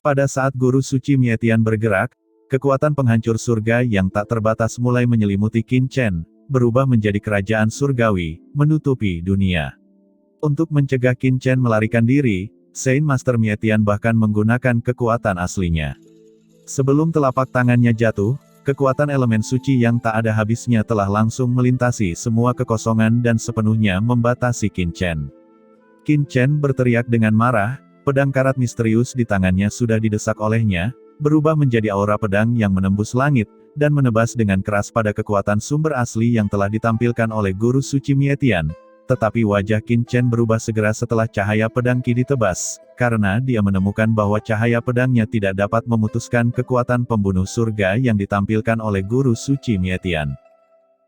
Pada saat guru suci Mietian bergerak, kekuatan penghancur surga yang tak terbatas mulai menyelimuti Qin Chen, berubah menjadi kerajaan surgawi, menutupi dunia. Untuk mencegah Qin Chen melarikan diri, Saint Master Mietian bahkan menggunakan kekuatan aslinya. Sebelum telapak tangannya jatuh, kekuatan elemen suci yang tak ada habisnya telah langsung melintasi semua kekosongan dan sepenuhnya membatasi Qin Chen. Qin Chen berteriak dengan marah, pedang karat misterius di tangannya sudah didesak olehnya, berubah menjadi aura pedang yang menembus langit, dan menebas dengan keras pada kekuatan sumber asli yang telah ditampilkan oleh guru suci Mietian. Tetapi wajah Qin Chen berubah segera setelah cahaya pedang Qi ditebas, karena dia menemukan bahwa cahaya pedangnya tidak dapat memutuskan kekuatan pembunuh surga yang ditampilkan oleh guru suci Mietian.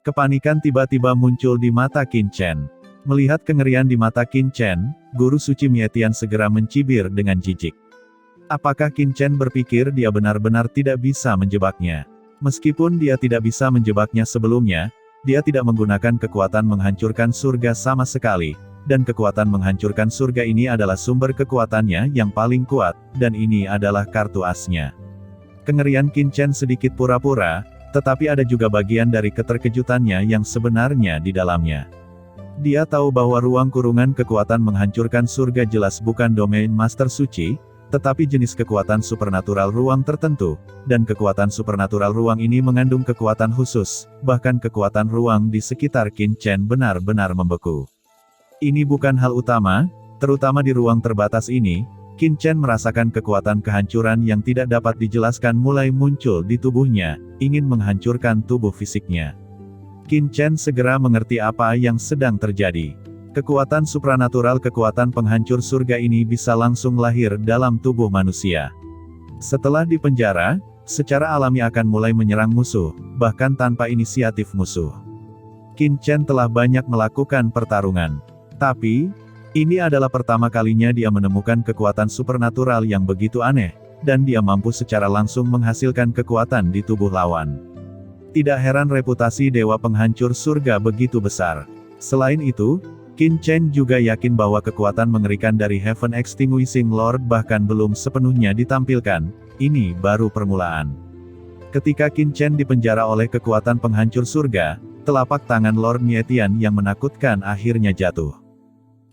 Kepanikan tiba-tiba muncul di mata Qin Chen. Melihat kengerian di mata Qin Chen, guru suci Mietian segera mencibir dengan jijik. Apakah Qin Chen berpikir dia benar-benar tidak bisa menjebaknya? Meskipun dia tidak bisa menjebaknya sebelumnya, dia tidak menggunakan kekuatan menghancurkan surga sama sekali, dan kekuatan menghancurkan surga ini adalah sumber kekuatannya yang paling kuat, dan ini adalah kartu asnya. Kengerian Qin Chen sedikit pura-pura, tetapi ada juga bagian dari keterkejutannya yang sebenarnya di dalamnya. Dia tahu bahwa ruang kurungan kekuatan menghancurkan surga jelas bukan domain Master Suci, tetapi jenis kekuatan supernatural ruang tertentu, dan kekuatan supernatural ruang ini mengandung kekuatan khusus, bahkan kekuatan ruang di sekitar Qin Chen benar-benar membeku. Ini bukan hal utama, terutama di ruang terbatas ini, Qin Chen merasakan kekuatan kehancuran yang tidak dapat dijelaskan mulai muncul di tubuhnya, ingin menghancurkan tubuh fisiknya. Qin Chen segera mengerti apa yang sedang terjadi. Kekuatan supranatural kekuatan penghancur surga ini bisa langsung lahir dalam tubuh manusia. Setelah dipenjara, secara alami akan mulai menyerang musuh, bahkan tanpa inisiatif musuh. Qin Chen telah banyak melakukan pertarungan. Tapi, ini adalah pertama kalinya dia menemukan kekuatan supernatural yang begitu aneh, dan dia mampu secara langsung menghasilkan kekuatan di tubuh lawan. Tidak heran reputasi Dewa Penghancur Surga begitu besar. Selain itu, Qin Chen juga yakin bahwa kekuatan mengerikan dari Heaven Extinguishing Lord bahkan belum sepenuhnya ditampilkan, ini baru permulaan. Ketika Qin Chen dipenjara oleh kekuatan penghancur surga, telapak tangan Lord Mietian yang menakutkan akhirnya jatuh.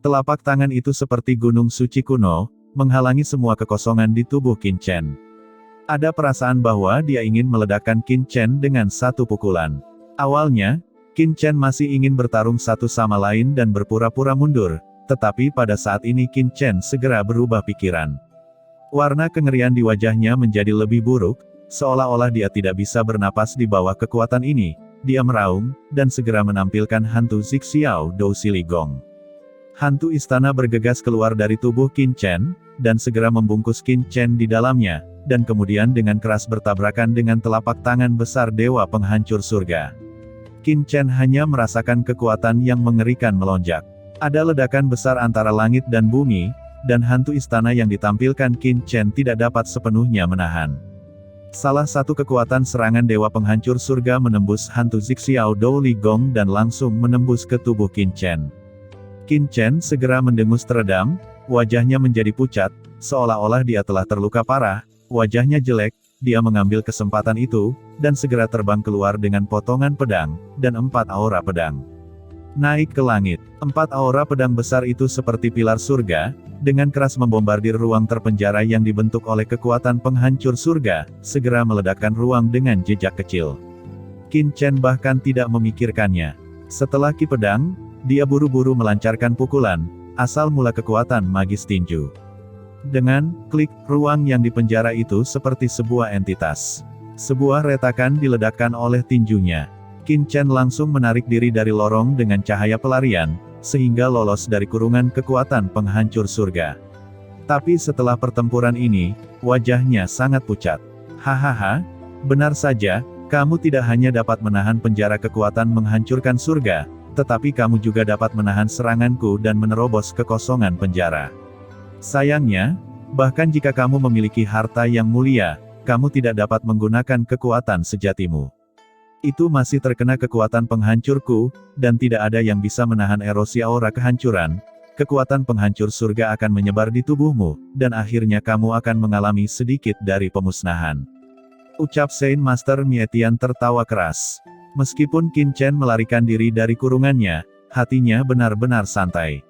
Telapak tangan itu seperti gunung suci kuno, menghalangi semua kekosongan di tubuh Qin Chen. Ada perasaan bahwa dia ingin meledakkan Qin Chen dengan satu pukulan. Awalnya, Qin Chen masih ingin bertarung satu sama lain dan berpura-pura mundur, tetapi pada saat ini Qin Chen segera berubah pikiran. Warna kengerian di wajahnya menjadi lebih buruk, seolah-olah dia tidak bisa bernapas di bawah kekuatan ini. Dia meraung, dan segera menampilkan hantu Zixiao Dou Siligong. Hantu istana bergegas keluar dari tubuh Qin Chen, dan segera membungkus Qin Chen di dalamnya, dan kemudian dengan keras bertabrakan dengan telapak tangan besar Dewa Penghancur Surga. Qin Chen hanya merasakan kekuatan yang mengerikan melonjak. Ada ledakan besar antara langit dan bumi, dan hantu istana yang ditampilkan Qin Chen tidak dapat sepenuhnya menahan. Salah satu kekuatan serangan Dewa Penghancur Surga menembus hantu Zixiao Dou Ligong dan langsung menembus ke tubuh Qin Chen. Qin Chen segera mendengus teredam, wajahnya menjadi pucat, seolah-olah dia telah terluka parah. Wajahnya jelek, dia mengambil kesempatan itu, dan segera terbang keluar dengan potongan pedang, dan 4 aura pedang. Naik ke langit, 4 aura pedang besar itu seperti pilar surga, dengan keras membombardir ruang terpenjara yang dibentuk oleh kekuatan penghancur surga, segera meledakkan ruang dengan jejak kecil. Qin Chen bahkan tidak memikirkannya. Setelah ki pedang, dia buru-buru melancarkan pukulan, asal mula kekuatan magis tinju. Dengan klik, ruang yang dipenjara itu seperti sebuah entitas. Sebuah retakan diledakkan oleh tinjunya. Qin Chen langsung menarik diri dari lorong dengan cahaya pelarian, sehingga lolos dari kurungan kekuatan penghancur surga. Tapi setelah pertempuran ini, wajahnya sangat pucat. Hahaha, benar saja, kamu tidak hanya dapat menahan penjara kekuatan menghancurkan surga, tetapi kamu juga dapat menahan seranganku dan menerobos kekosongan penjara. Sayangnya, bahkan jika kamu memiliki harta yang mulia, kamu tidak dapat menggunakan kekuatan sejatimu. Itu masih terkena kekuatan penghancurku, dan tidak ada yang bisa menahan erosi aura kehancuran. kekuatan penghancur surga akan menyebar di tubuhmu, dan akhirnya kamu akan mengalami sedikit dari pemusnahan. Ucap Saint Master Mietian tertawa keras. Meskipun Qin Chen melarikan diri dari kurungannya, hatinya benar-benar santai.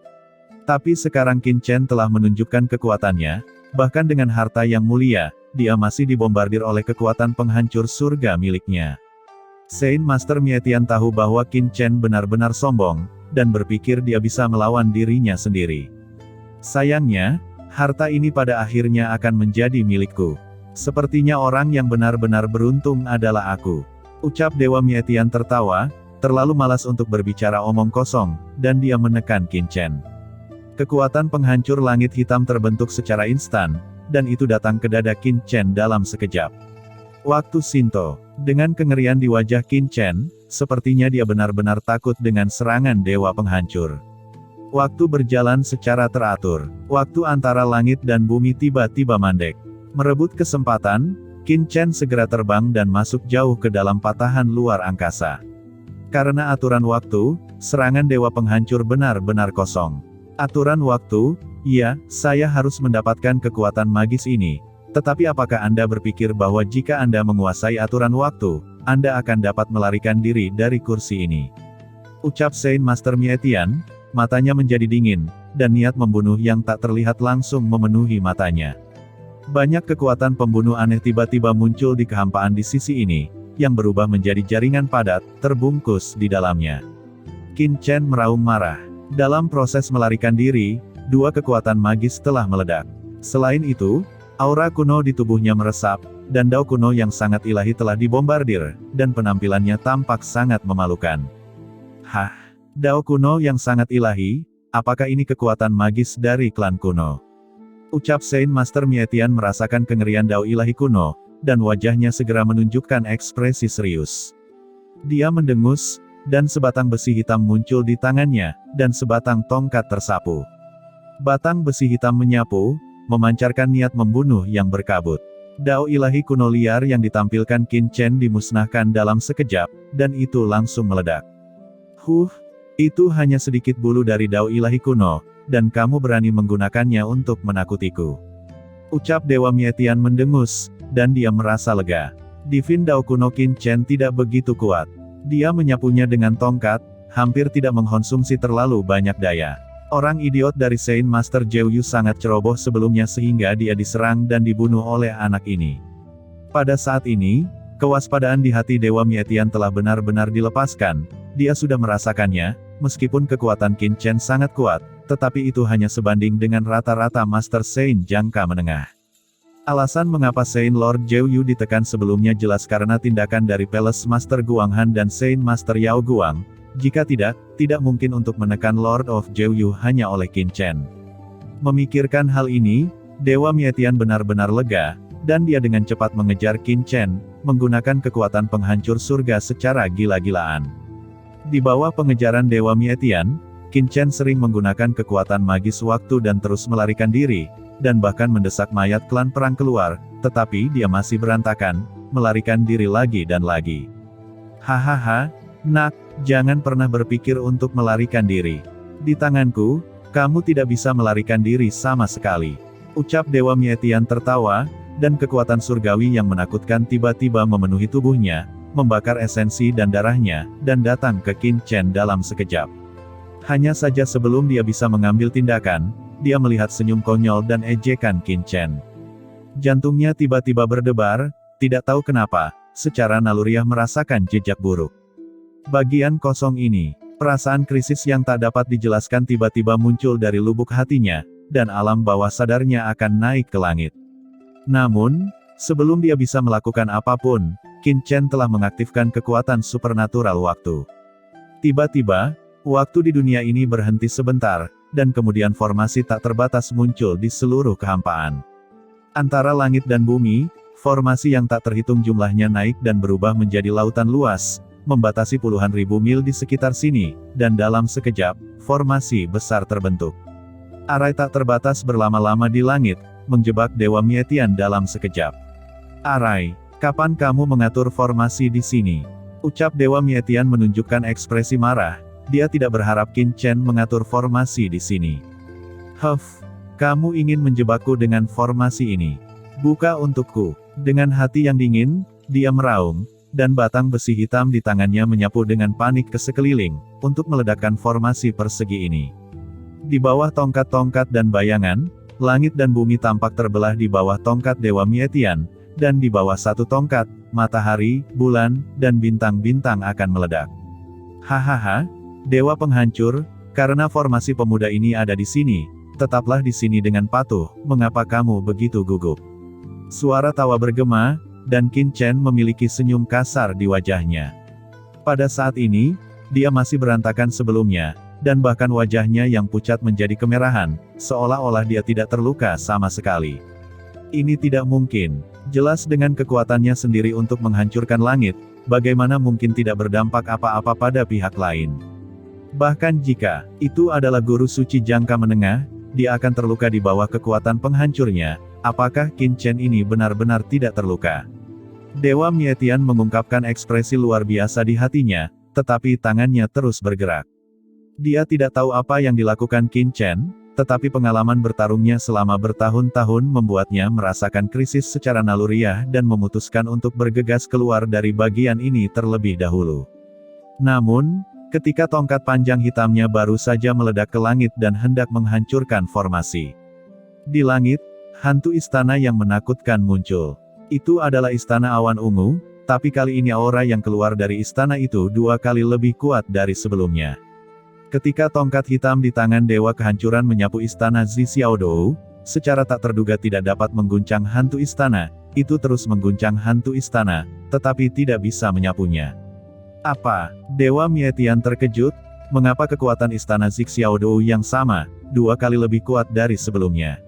Tapi sekarang Qin Chen telah menunjukkan kekuatannya, bahkan dengan harta yang mulia, dia masih dibombardir oleh kekuatan penghancur surga miliknya. Saint Master Mietian tahu bahwa Qin Chen benar-benar sombong, dan berpikir dia bisa melawan dirinya sendiri. Sayangnya, harta ini pada akhirnya akan menjadi milikku. Sepertinya orang yang benar-benar beruntung adalah aku. Ucap Dewa Mietian tertawa, terlalu malas untuk berbicara omong kosong, dan dia menekan Qin Chen. Kekuatan penghancur langit hitam terbentuk secara instan, dan itu datang ke dada Qin Chen dalam sekejap. Waktu Shinto, dengan kengerian di wajah Qin Chen, sepertinya dia benar-benar takut dengan serangan dewa penghancur. Waktu berjalan secara teratur, waktu antara langit dan bumi tiba-tiba mandek. Merebut kesempatan, Qin Chen segera terbang dan masuk jauh ke dalam patahan luar angkasa. Karena aturan waktu, serangan dewa penghancur benar-benar kosong. Aturan waktu, ya, saya harus mendapatkan kekuatan magis ini. Tetapi apakah Anda berpikir bahwa jika Anda menguasai aturan waktu, Anda akan dapat melarikan diri dari kursi ini? Ucap Saint Master Mietian, matanya menjadi dingin, dan niat membunuh yang tak terlihat langsung memenuhi matanya. Banyak kekuatan pembunuh aneh tiba-tiba muncul di kehampaan di sisi ini, yang berubah menjadi jaringan padat, terbungkus di dalamnya. Qin Chen meraung marah. Dalam proses melarikan diri, dua kekuatan magis telah meledak. Selain itu, aura kuno di tubuhnya meresap, dan dao kuno yang sangat ilahi telah dibombardir, dan penampilannya tampak sangat memalukan. Hah? Dao kuno yang sangat ilahi? Apakah ini kekuatan magis dari klan kuno? Ucap Saint Master Mietian merasakan kengerian dao ilahi kuno, dan wajahnya segera menunjukkan ekspresi serius. Dia mendengus, dan sebatang besi hitam muncul di tangannya, dan sebatang tongkat tersapu. Batang besi hitam menyapu, memancarkan niat membunuh yang berkabut. Dao ilahi kuno liar yang ditampilkan Qin Chen dimusnahkan dalam sekejap, dan itu langsung meledak. Itu hanya sedikit bulu dari dao ilahi kuno, dan kamu berani menggunakannya untuk menakutiku. Ucap Dewa Mietian mendengus, dan dia merasa lega. Divin dao kuno Qin Chen tidak begitu kuat. Dia menyapunya dengan tongkat, hampir tidak mengkonsumsi terlalu banyak daya. Orang idiot dari Saint Master Jiuyu sangat ceroboh sebelumnya sehingga dia diserang dan dibunuh oleh anak ini. Pada saat ini, kewaspadaan di hati Dewa Mietian telah benar-benar dilepaskan. Dia sudah merasakannya, meskipun kekuatan Qin Chen sangat kuat, tetapi itu hanya sebanding dengan rata-rata Master Saint jangka menengah. Alasan mengapa Saint Lord Jiuyu ditekan sebelumnya jelas karena tindakan dari Palace Master Guanghan dan Saint Master Yao Guang. Jika tidak mungkin untuk menekan Lord of Jiuyu hanya oleh Qin Chen. Memikirkan hal ini, Dewa Mietian benar-benar lega, dan dia dengan cepat mengejar Qin Chen, menggunakan kekuatan penghancur surga secara gila-gilaan. Di bawah pengejaran Dewa Mietian, Qin Chen sering menggunakan kekuatan magis waktu dan terus melarikan diri, dan bahkan mendesak mayat klan perang keluar, tetapi dia masih berantakan, melarikan diri lagi dan lagi. Hahaha, nak, jangan pernah berpikir untuk melarikan diri. Di tanganku, kamu tidak bisa melarikan diri sama sekali. Ucap Dewa Mietian tertawa, dan kekuatan surgawi yang menakutkan tiba-tiba memenuhi tubuhnya, membakar esensi dan darahnya, dan datang ke Qin Chen dalam sekejap. Hanya saja sebelum dia bisa mengambil tindakan, dia melihat senyum konyol dan ejekan Qin Chen. Jantungnya tiba-tiba berdebar, tidak tahu kenapa, secara naluriah merasakan jejak buruk. Bagian kosong ini, perasaan krisis yang tak dapat dijelaskan tiba-tiba muncul dari lubuk hatinya, dan alam bawah sadarnya akan naik ke langit. Namun, sebelum dia bisa melakukan apapun, Qin Chen telah mengaktifkan kekuatan supernatural waktu. Tiba-tiba, waktu di dunia ini berhenti sebentar, dan kemudian formasi tak terbatas muncul di seluruh kehampaan. Antara langit dan bumi, formasi yang tak terhitung jumlahnya naik dan berubah menjadi lautan luas, membatasi puluhan ribu mil di sekitar sini, dan dalam sekejap, formasi besar terbentuk. Arai tak terbatas berlama-lama di langit, menjebak Dewa Mietian dalam sekejap. Arai, kapan kamu mengatur formasi di sini? Ucap Dewa Mietian menunjukkan ekspresi marah, dia tidak berharap Qin Chen mengatur formasi di sini. Huff, kamu ingin menjebakku dengan formasi ini. Buka untukku. Dengan hati yang dingin, dia meraung, dan batang besi hitam di tangannya menyapu dengan panik ke sekeliling, untuk meledakkan formasi persegi ini. Di bawah tongkat-tongkat dan bayangan, langit dan bumi tampak terbelah di bawah tongkat Dewa Mietian, dan di bawah satu tongkat, matahari, bulan, dan bintang-bintang akan meledak. Hahaha, Dewa Penghancur, karena formasi pemuda ini ada di sini, tetaplah di sini dengan patuh, mengapa kamu begitu gugup? Suara tawa bergema, dan Qin Chen memiliki senyum kasar di wajahnya. Pada saat ini, dia masih berantakan sebelumnya, dan bahkan wajahnya yang pucat menjadi kemerahan, seolah-olah dia tidak terluka sama sekali. Ini tidak mungkin. Jelas dengan kekuatannya sendiri untuk menghancurkan langit, bagaimana mungkin tidak berdampak apa-apa pada pihak lain. Bahkan jika itu adalah guru suci jangka menengah, dia akan terluka di bawah kekuatan penghancurnya. Apakah Qin Chen ini benar-benar tidak terluka? Dewa Mietian mengungkapkan ekspresi luar biasa di hatinya, tetapi tangannya terus bergerak. Dia tidak tahu apa yang dilakukan Qin Chen, tetapi pengalaman bertarungnya selama bertahun-tahun membuatnya merasakan krisis secara naluriah dan memutuskan untuk bergegas keluar dari bagian ini terlebih dahulu. Namun, ketika tongkat panjang hitamnya baru saja meledak ke langit dan hendak menghancurkan formasi. Di langit, hantu istana yang menakutkan muncul. Itu adalah istana awan ungu, tapi kali ini aura yang keluar dari istana itu 2 kali lebih kuat dari sebelumnya. Ketika tongkat hitam di tangan Dewa Kehancuran menyapu istana Zi Xiaodou, secara tak terduga tidak dapat mengguncang hantu istana, itu terus mengguncang hantu istana, tetapi tidak bisa menyapunya. Apa? Dewa Mietian terkejut, mengapa kekuatan istana Zi Xiaodou yang sama, 2 kali lebih kuat dari sebelumnya?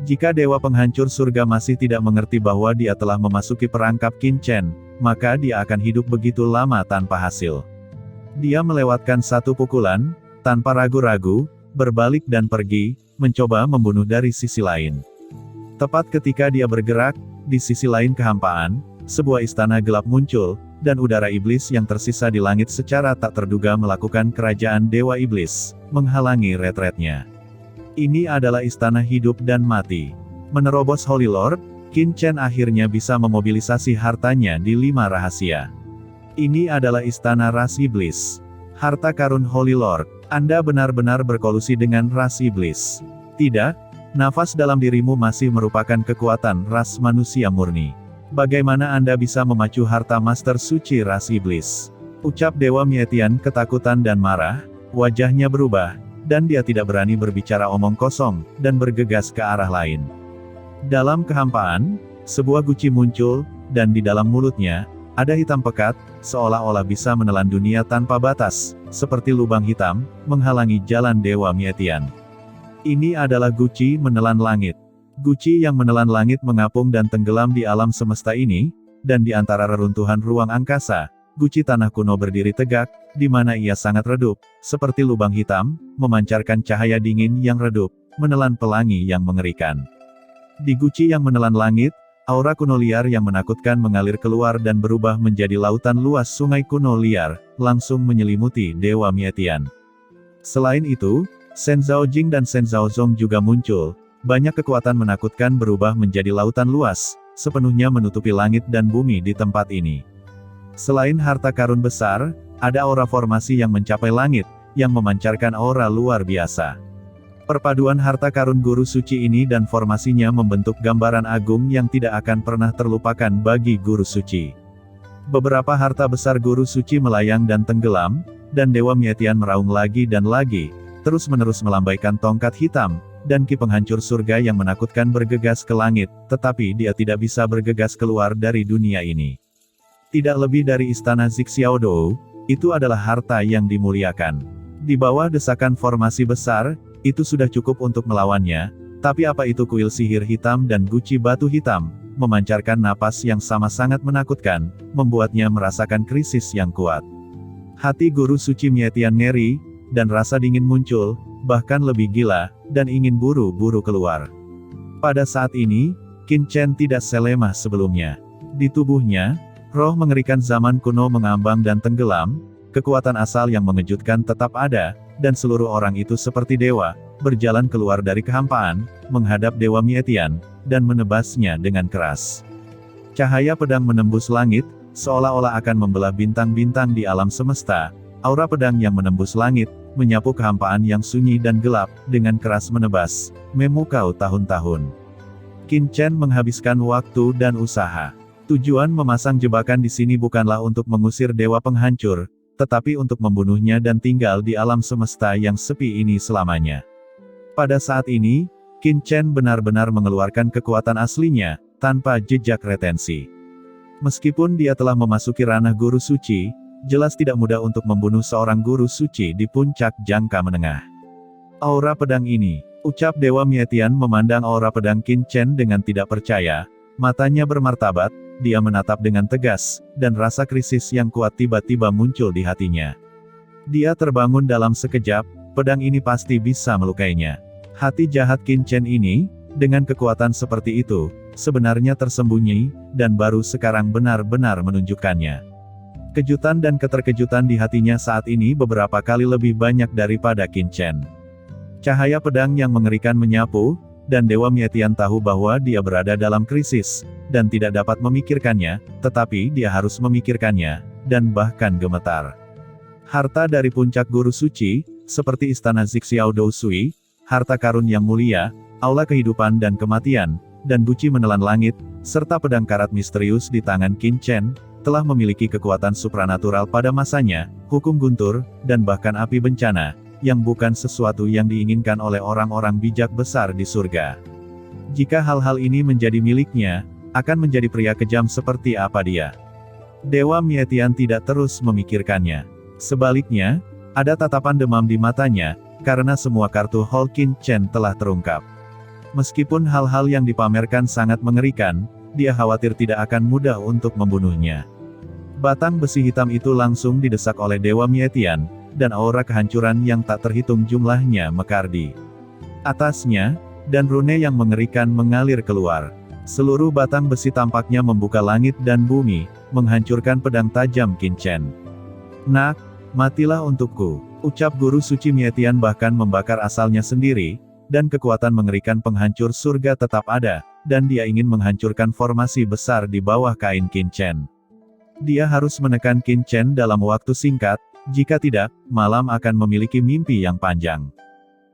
Jika Dewa Penghancur Surga masih tidak mengerti bahwa dia telah memasuki perangkap Qin Chen, maka dia akan hidup begitu lama tanpa hasil. Dia melewatkan satu pukulan, tanpa ragu-ragu, berbalik dan pergi, mencoba membunuh dari sisi lain. Tepat ketika dia bergerak, di sisi lain kehampaan, sebuah istana gelap muncul, dan udara iblis yang tersisa di langit secara tak terduga melakukan kerajaan Dewa Iblis, menghalangi retretnya. Ini adalah istana hidup dan mati. Menerobos Holy Lord, Qin Chen akhirnya bisa memobilisasi hartanya di 5 rahasia. Ini adalah istana ras iblis. Harta karun Holy Lord. Anda benar-benar berkolusi dengan ras iblis. Tidak, nafas dalam dirimu masih merupakan kekuatan ras manusia murni. Bagaimana Anda bisa memacu harta master suci ras iblis? Ucap Dewa Mietian ketakutan dan marah, wajahnya berubah, dan dia tidak berani berbicara omong kosong, dan bergegas ke arah lain. Dalam kehampaan, sebuah guci muncul, dan di dalam mulutnya, ada hitam pekat, seolah-olah bisa menelan dunia tanpa batas, seperti lubang hitam, menghalangi jalan Dewa Mietian. Ini adalah guci menelan langit. Guci yang menelan langit mengapung dan tenggelam di alam semesta ini, dan di antara reruntuhan ruang angkasa, guci tanah kuno berdiri tegak, di mana ia sangat redup, seperti lubang hitam, memancarkan cahaya dingin yang redup, menelan pelangi yang mengerikan. Di guci yang menelan langit, aura kuno liar yang menakutkan mengalir keluar dan berubah menjadi lautan luas sungai kuno liar, langsung menyelimuti Dewa Mietian. Selain itu, Shen Zhaojing dan Shen Zhaozong juga muncul, banyak kekuatan menakutkan berubah menjadi lautan luas, sepenuhnya menutupi langit dan bumi di tempat ini. Selain harta karun besar, ada aura formasi yang mencapai langit, yang memancarkan aura luar biasa. Perpaduan harta karun guru suci ini dan formasinya membentuk gambaran agung yang tidak akan pernah terlupakan bagi guru suci. Beberapa harta besar guru suci melayang dan tenggelam, dan Dewa Mietian meraung lagi dan lagi, terus-menerus melambaikan tongkat hitam, dan Ki Penghancur Surga yang menakutkan bergegas ke langit, tetapi dia tidak bisa bergegas keluar dari dunia ini. Tidak lebih dari istana Zi Xiaodou, itu adalah harta yang dimuliakan. Di bawah desakan formasi besar, itu sudah cukup untuk melawannya, tapi apa itu kuil sihir hitam dan guci batu hitam, memancarkan napas yang sama sangat menakutkan, membuatnya merasakan krisis yang kuat. Hati guru suci Mietian ngeri, dan rasa dingin muncul, bahkan lebih gila, dan ingin buru-buru keluar. Pada saat ini, Qin Chen tidak selemah sebelumnya. Di tubuhnya, roh mengerikan zaman kuno mengambang dan tenggelam, kekuatan asal yang mengejutkan tetap ada, dan seluruh orang itu seperti dewa, berjalan keluar dari kehampaan, menghadap Dewa Mietian, dan menebasnya dengan keras. Cahaya pedang menembus langit, seolah-olah akan membelah bintang-bintang di alam semesta. Aura pedang yang menembus langit, menyapu kehampaan yang sunyi dan gelap, dengan keras menebas, memukau tahun-tahun. Qin Chen menghabiskan waktu dan usaha. Tujuan memasang jebakan di sini bukanlah untuk mengusir dewa penghancur, tetapi untuk membunuhnya dan tinggal di alam semesta yang sepi ini selamanya. Pada saat ini, Qin Chen benar-benar mengeluarkan kekuatan aslinya, tanpa jejak retensi. Meskipun dia telah memasuki ranah guru suci, jelas tidak mudah untuk membunuh seorang guru suci di puncak jangka menengah. Aura pedang ini, ucap Dewa Mietian memandang aura pedang Qin Chen dengan tidak percaya, matanya bermartabat, dia menatap dengan tegas, dan rasa krisis yang kuat tiba-tiba muncul di hatinya. Dia terbangun dalam sekejap, pedang ini pasti bisa melukainya. Hati jahat Qin Chen ini, dengan kekuatan seperti itu, sebenarnya tersembunyi, dan baru sekarang benar-benar menunjukkannya. Kejutan dan keterkejutan di hatinya saat ini beberapa kali lebih banyak daripada Qin Chen. Cahaya pedang yang mengerikan menyapu, dan Dewa Mietian tahu bahwa dia berada dalam krisis, dan tidak dapat memikirkannya, tetapi dia harus memikirkannya, dan bahkan gemetar. Harta dari puncak guru suci, seperti istana Zixiao Dou Sui, harta karun yang mulia, aula kehidupan dan kematian, dan guci menelan langit, serta pedang karat misterius di tangan Qin Chen, telah memiliki kekuatan supranatural pada masanya, hukum guntur, dan bahkan api bencana, yang bukan sesuatu yang diinginkan oleh orang-orang bijak besar di surga. Jika hal-hal ini menjadi miliknya, akan menjadi pria kejam seperti apa dia. Dewa Mietian tidak terus memikirkannya. Sebaliknya, ada tatapan demam di matanya, karena semua kartu Hall Qin Chen telah terungkap. Meskipun hal-hal yang dipamerkan sangat mengerikan, dia khawatir tidak akan mudah untuk membunuhnya. Batang besi hitam itu langsung didesak oleh Dewa Mietian, dan aura kehancuran yang tak terhitung jumlahnya mekar di atasnya, dan rune yang mengerikan mengalir keluar. Seluruh batang besi tampaknya membuka langit dan bumi, menghancurkan pedang tajam Qin Chen. "Nak, matilah untukku," ucap guru suci Mietian bahkan membakar asalnya sendiri, dan kekuatan mengerikan penghancur surga tetap ada, dan dia ingin menghancurkan formasi besar di bawah kain Qin Chen. Dia harus menekan Qin Chen dalam waktu singkat, jika tidak, malam akan memiliki mimpi yang panjang.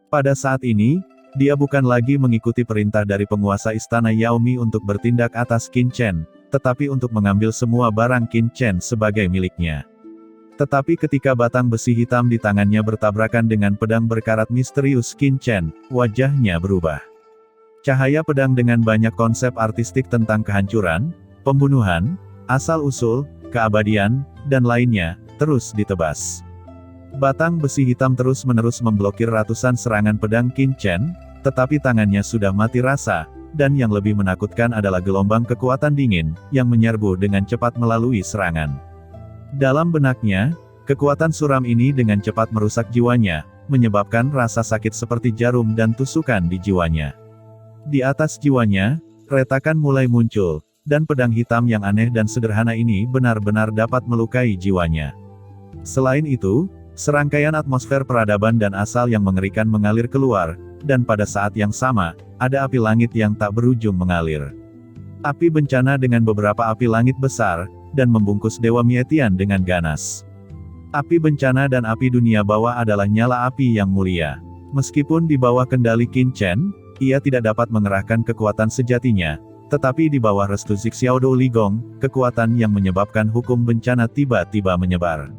Pada saat ini, dia bukan lagi mengikuti perintah dari penguasa istana Yaomi untuk bertindak atas Qin Chen, tetapi untuk mengambil semua barang Qin Chen sebagai miliknya. Tetapi ketika batang besi hitam di tangannya bertabrakan dengan pedang berkarat misterius Qin Chen, wajahnya berubah. Cahaya pedang dengan banyak konsep artistik tentang kehancuran, pembunuhan, asal-usul, keabadian, dan lainnya, terus ditebas. Batang besi hitam terus-menerus memblokir ratusan serangan pedang Qin Chen, tetapi tangannya sudah mati rasa, dan yang lebih menakutkan adalah gelombang kekuatan dingin, yang menyerbu dengan cepat melalui serangan. Dalam benaknya, kekuatan suram ini dengan cepat merusak jiwanya, menyebabkan rasa sakit seperti jarum dan tusukan di jiwanya. Di atas jiwanya, retakan mulai muncul, dan pedang hitam yang aneh dan sederhana ini benar-benar dapat melukai jiwanya. Selain itu, serangkaian atmosfer peradaban dan asal yang mengerikan mengalir keluar, dan pada saat yang sama, ada api langit yang tak berujung mengalir. Api bencana dengan beberapa api langit besar, dan membungkus Dewa Mietian dengan ganas. Api bencana dan api dunia bawah adalah nyala api yang mulia. Meskipun di bawah kendali Qin Chen, ia tidak dapat mengerahkan kekuatan sejatinya, tetapi di bawah restu Zixiao Dou Ligong, kekuatan yang menyebabkan hukum bencana tiba-tiba menyebar.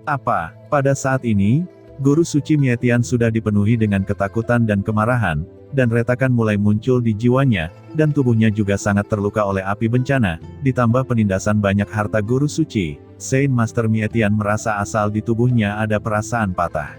Apa? Pada saat ini, guru suci Mietian sudah dipenuhi dengan ketakutan dan kemarahan, dan retakan mulai muncul di jiwanya, dan tubuhnya juga sangat terluka oleh api bencana, ditambah penindasan banyak harta guru suci. Saint Master Mietian merasa asal di tubuhnya ada perasaan patah.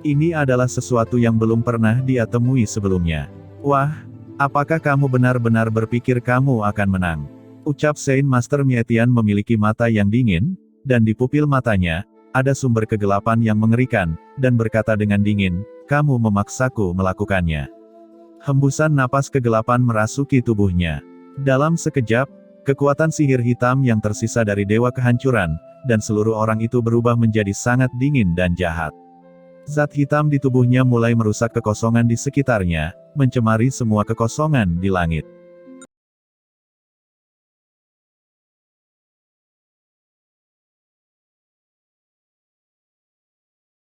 Ini adalah sesuatu yang belum pernah dia temui sebelumnya. "Wah, apakah kamu benar-benar berpikir kamu akan menang?" ucap Saint Master Mietian memiliki mata yang dingin, dan di pupil matanya, ada sumber kegelapan yang mengerikan, dan berkata dengan dingin, "Kamu memaksaku melakukannya." Hembusan napas kegelapan merasuki tubuhnya. Dalam sekejap, kekuatan sihir hitam yang tersisa dari dewa kehancuran, dan seluruh orang itu berubah menjadi sangat dingin dan jahat. Zat hitam di tubuhnya mulai merusak kekosongan di sekitarnya, mencemari semua kekosongan di langit.